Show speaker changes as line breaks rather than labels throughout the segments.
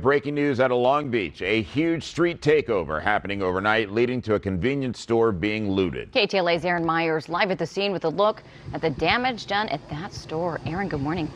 Breaking news out of Long Beach. A huge street takeover happening overnight, leading to a convenience store being looted.
KTLA's Aaron Myers live at the scene with a look at the damage done at that store. Aaron, good morning.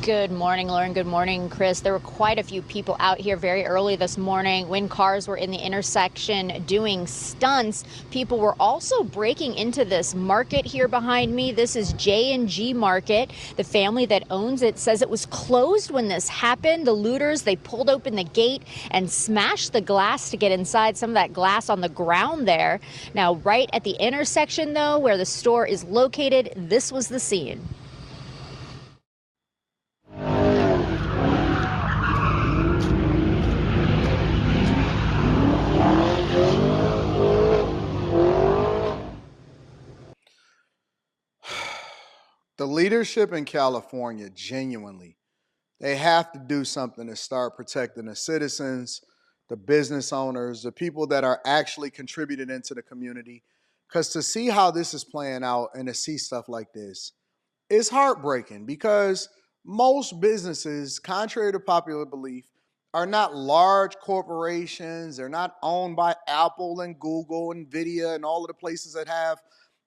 Good morning, Lauren. Good morning, Chris. There were quite a few people out here very early this morning when cars were in the intersection doing stunts. People were also breaking into this market here behind me. This is J&G Market. The family that owns it says it was closed when this happened. The looters, they pulled open the gate and smashed the glass to get inside. Some of that glass on the ground there. Now, right at the intersection, though, where the store is located, this was the scene.
The leadership in California, genuinely, they have to do something to start protecting the citizens, the business owners, the people that are actually contributing into the community. Because to see how this is playing out and to see stuff like this is heartbreaking, because most businesses, contrary to popular belief, are not large corporations. They're not owned by Apple and Google and Nvidia and all of the places that have,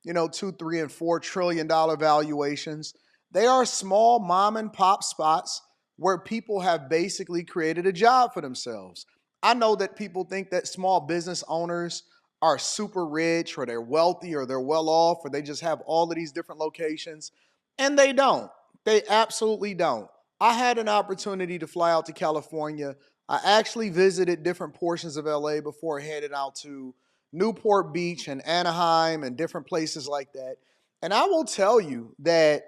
$2, $3, and $4 trillion valuations. They are small mom and pop spots where people have basically created a job for themselves. I know that people think that small business owners are super rich, or they're wealthy, or they're well off, or they just have all of these different locations. And they don't. They absolutely don't. I had an opportunity to fly out to California. I actually visited different portions of LA before heading out to Newport Beach and Anaheim and different places like that. And I will tell you that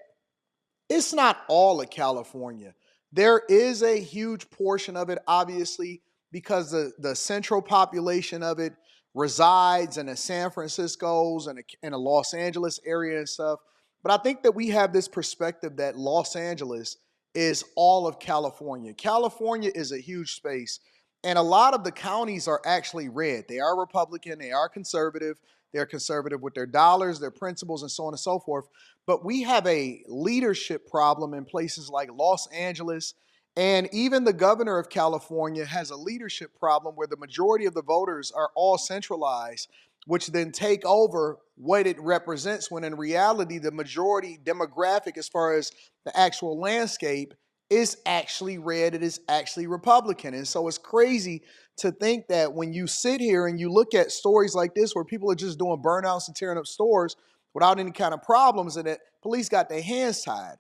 it's not all of California. There is a huge portion of it, obviously, because the central population of it resides in the San Francisco's and in the Los Angeles area and stuff. But I think that we have this perspective that Los Angeles is all of California. California is a huge space. And a lot of the counties are actually red. They are Republican. They are conservative. They're conservative with their dollars, their principles, and so on and so forth. But we have a leadership problem in places like Los Angeles. And even the governor of California has a leadership problem where the majority of the voters are all centralized, which then take over what it represents, when in reality, the majority demographic as far as the actual landscape is actually red. It is actually Republican. And so it's crazy to think that when you sit here and you look at stories like this where people are just doing burnouts and tearing up stores without any kind of problems, and that police got their hands tied.